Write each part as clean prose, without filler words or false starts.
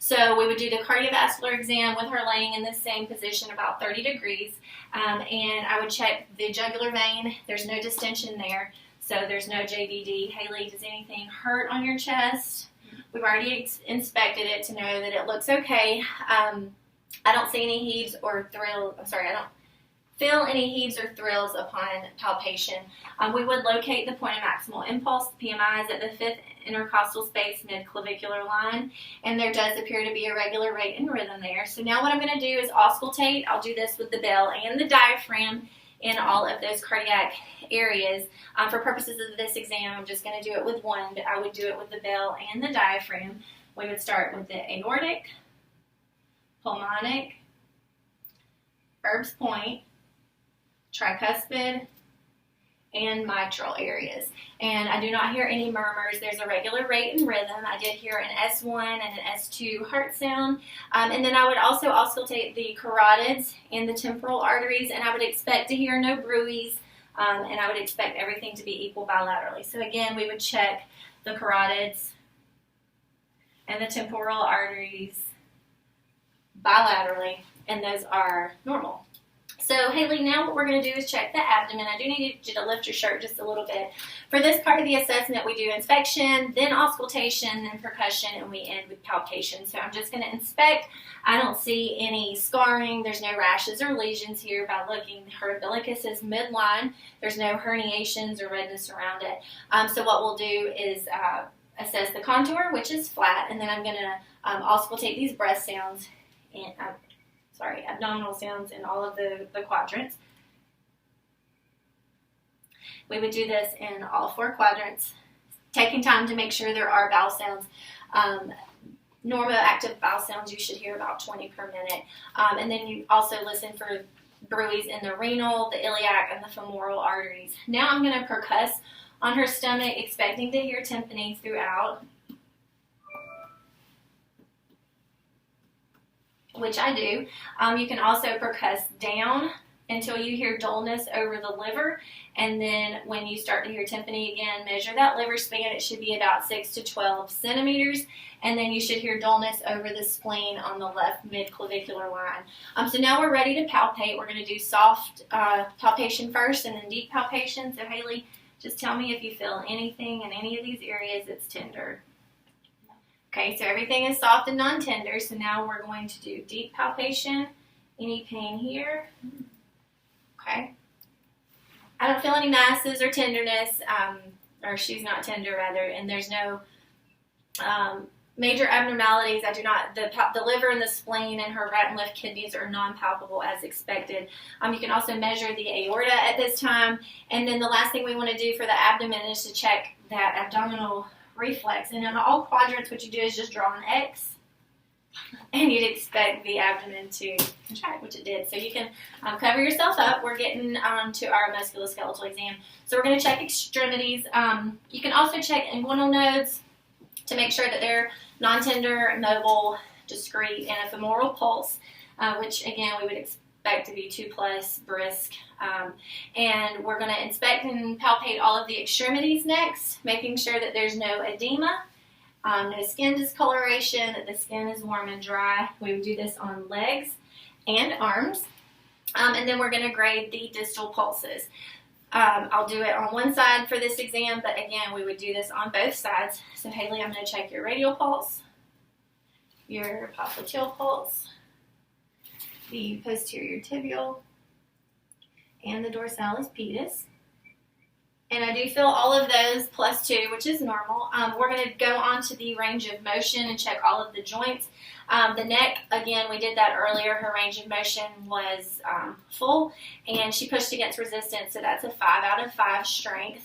So we would do the cardiovascular exam with her laying in the same position about 30 degrees. And I would check the jugular vein. There's no distension there, so there's no JVD. Haley, does anything hurt on your chest? We've already inspected it to know that it looks okay. I don't see any heaves or thrills. I don't feel any heaves or thrills upon palpation. We would locate the point of maximal impulse. The PMI is at the 5th intercostal space mid-clavicular line, and there does appear to be a regular rate and rhythm there. So now what I'm going to do is auscultate. I'll do this with the bell and the diaphragm in all of those cardiac areas. For purposes of this exam, I'm just going to do it with one, but I would do it with the bell and the diaphragm. We would start with the aortic, pulmonic, Erb's point, tricuspid, and mitral areas. And I do not hear any murmurs. There's a regular rate and rhythm. I did hear an S1 and an S2 heart sound. And then I would also auscultate the carotids and the temporal arteries, and I would expect to hear no bruits, and I would expect everything to be equal bilaterally. So again, we would check the carotids and the temporal arteries bilaterally, and those are normal. So Haley, now what we're going to do is check the abdomen. I do need you to lift your shirt just a little bit. For this part of the assessment, we do inspection, then auscultation, then percussion, and we end with palpation. So I'm just going to inspect. I don't see any scarring. There's no rashes or lesions here by looking. Her umbilicus is midline. There's no herniations or redness around it. So what we'll do is assess the contour, which is flat, and then I'm going to auscultate these breath sounds and abdominal sounds in all of the quadrants. We would do this in all 4 quadrants, taking time to make sure there are vowel sounds. Normal active vowel sounds, you should hear about 20 per minute. And then you also listen for bruits in the renal, the iliac, and the femoral arteries. Now I'm going to percuss on her stomach, expecting to hear tympani throughout, which I do. You can also percuss down until you hear dullness over the liver, and then when you start to hear tympani again, measure that liver span. It should be about 6 to 12 centimeters, and then you should hear dullness over the spleen on the left mid-clavicular line. So now we're ready to palpate. We're going to do soft palpation first and then deep palpation. So Haley, just tell me if you feel anything in any of these areas that's tender. Okay, so everything is soft and non-tender, so now we're going to do deep palpation. Any pain here? Okay. I don't feel any masses or tenderness, or she's not tender rather, and there's no major abnormalities. I do not, the liver and the spleen and her right and left kidneys are non-palpable as expected. You can also measure the aorta at this time, and then the last thing we want to do for the abdomen is to check that abdominal reflex. And in all quadrants, what you do is just draw an X, and you'd expect the abdomen to contract, which it did. So you can cover yourself up. We're getting to our musculoskeletal exam. So we're going to check extremities. You can also check inguinal nodes to make sure that they're non-tender, mobile, discrete, and a femoral pulse, which again we would expect to be 2+, brisk. And we're going to inspect and palpate all of the extremities next, making sure that there's no edema, no skin discoloration, that the skin is warm and dry. We would do this on legs and arms. And then we're going to grade the distal pulses. I'll do it on one side for this exam, but again, we would do this on both sides. So Haley, I'm going to check your radial pulse, your popliteal pulse, the posterior tibial, and the dorsalis pedis. And I do feel all of those +2, which is normal. We're going to go on to the range of motion and check all of the joints. The neck, again, we did that earlier. Her range of motion was full, and she pushed against resistance, so that's a 5 out of 5 strength.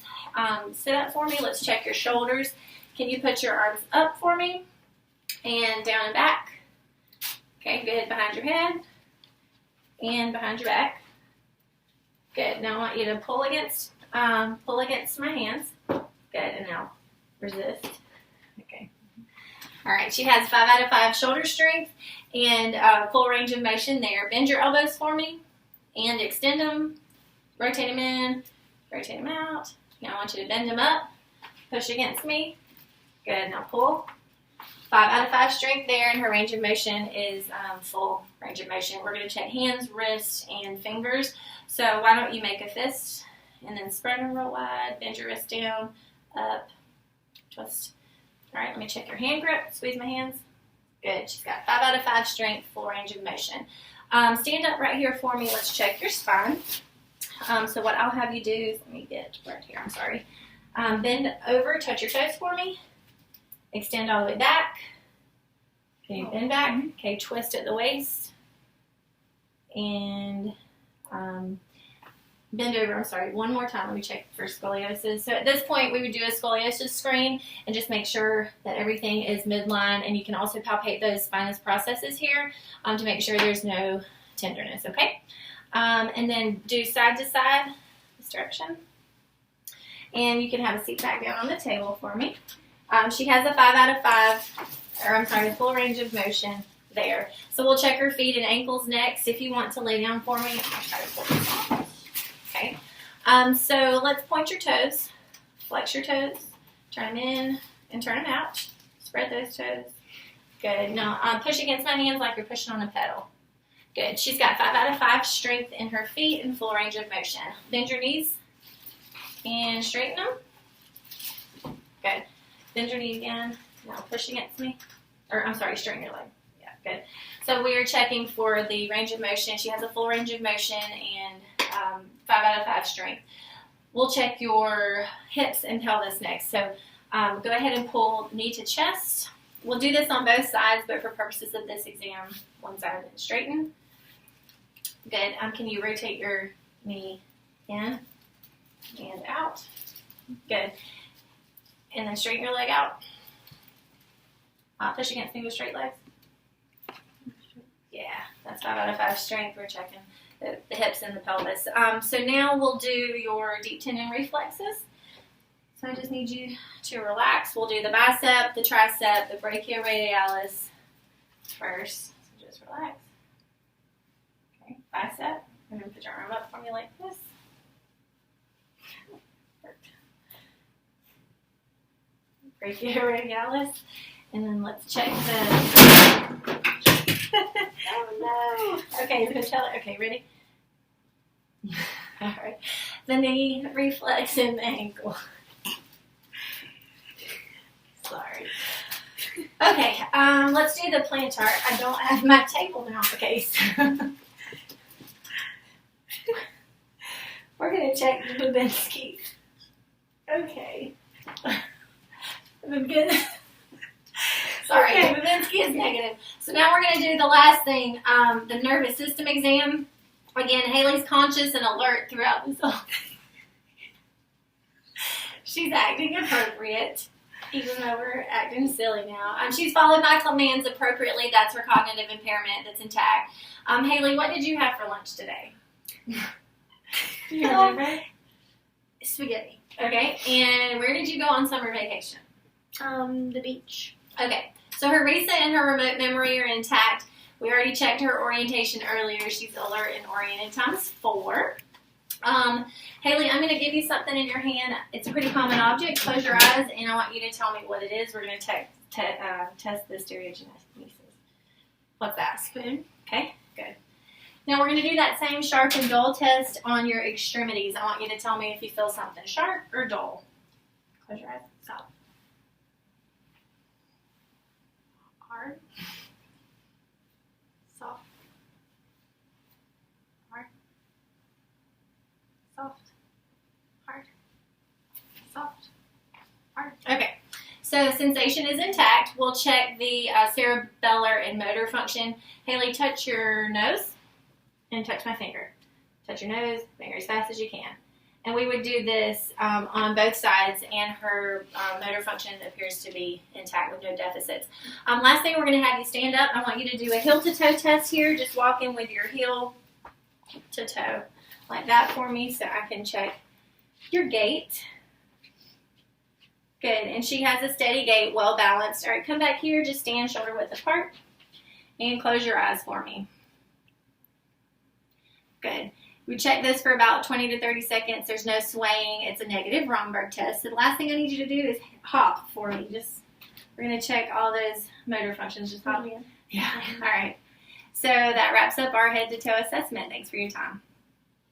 Sit up for me. Let's check your shoulders. Can you put your arms up for me? And down and back. Okay, good. Behind your head. And behind your back. Good. Now I want you to pull against my hands. Good. And now resist. Okay. All right. She has 5 out of 5 shoulder strength and full range of motion there. Bend your elbows for me and extend them. Rotate them in. Rotate them out. Now I want you to bend them up. Push against me. Good. Now pull. 5 out of 5 strength there, and her range of motion is full range of motion. We're going to check hands, wrists, and fingers. So why don't you make a fist, and then spread them real wide, bend your wrist down, up, twist. All right, let me check your hand grip. Squeeze my hands. Good. She's got 5 out of 5 strength, full range of motion. Stand up right here for me. Let's check your spine. So what I'll have you do is, let me get right here, I'm sorry. Bend over, touch your toes for me. Extend all the way back. Okay, bend back. Okay, twist at the waist. And bend over, I'm sorry, one more time. Let me check for scoliosis. So at this point, we would do a scoliosis screen and just make sure that everything is midline. And you can also palpate those spinous processes here to make sure there's no tenderness, okay? And then do side to side this direction. And you can have a seat back down on the table for me. She has a 5 out of 5, or I'm sorry, full range of motion there. So we'll check her feet and ankles next. If you want to lay down for me, I'll try to pull this off. Okay. So let's point your toes, flex your toes, turn them in and turn them out. Spread those toes. Good. Now push against my hands like you're pushing on a pedal. Good. She's got 5 out of 5 strength in her feet and full range of motion. Bend your knees and straighten them. Good. Bend your knee again. Now push against me. Or, I'm sorry, straighten your leg. Yeah, good. So we are checking for the range of motion. She has a full range of motion and 5 out of 5 strength. We'll check your hips and pelvis next. So go ahead and pull knee to chest. We'll do this on both sides, but for purposes of this exam, one side and straighten. Good. Can you rotate your knee in and out? Good. And then straighten your leg out. Push against me with straight legs. Yeah, that's 5 out of 5 strength. We're checking the hips and the pelvis. So now we'll do your deep tendon reflexes. So I just need you to relax. We'll do the bicep, the tricep, the brachioradialis first. So just relax. Okay, bicep. And then put your arm up for me like this. Brachioradialis. And then let's check the... Oh no. Okay, okay, ready? All right. The knee reflex and the ankle. Sorry. Okay, let's do the plantar. I don't have my table now. Okay, so we're going to check the Babinski. Okay. Sorry, okay. Babinski is negative. So now we're going to do the last thing, the nervous system exam. Again, Haley's conscious and alert throughout this whole thing. She's acting appropriate, even though we're acting silly now. She's followed my commands appropriately. That's her cognitive impairment that's intact. Haley, what did you have for lunch today? Do you remember? Spaghetti. Okay, and where did you go on summer vacation? The beach. Okay, so her recent and her remote memory are intact. We already checked her orientation earlier. She's alert and oriented times 4. Haley, I'm going to give you something in your hand. It's a pretty common object. Close your eyes, and I want you to tell me what it is. We're going to test the stereogenesis. What's that? Spoon. Okay, good. Now we're going to do that same sharp and dull test on your extremities. I want you to tell me if you feel something sharp or dull. Close your eyes. Stop. Hard. Soft. Hard. Soft. Hard. Soft. Hard. Okay. So sensation is intact. We'll check the cerebellar and motor function. Haley, touch your nose and touch my finger. Touch your nose, finger as fast as you can. And we would do this on both sides, and her motor function appears to be intact with no deficits. Last thing, we're going to have you stand up. I want you to do a heel-to-toe test here. Just walk in with your heel to toe like that for me so I can check your gait. Good. And she has a steady gait, well balanced. All right, come back here. Just stand shoulder width apart and close your eyes for me. Good. We check this for about 20 to 30 seconds. There's no swaying. It's a negative Romberg test. So the last thing I need you to do is hop for me. Just We're going to check all those motor functions. Just Yeah. Yeah. All right. So that wraps up our head to toe assessment. Thanks for your time.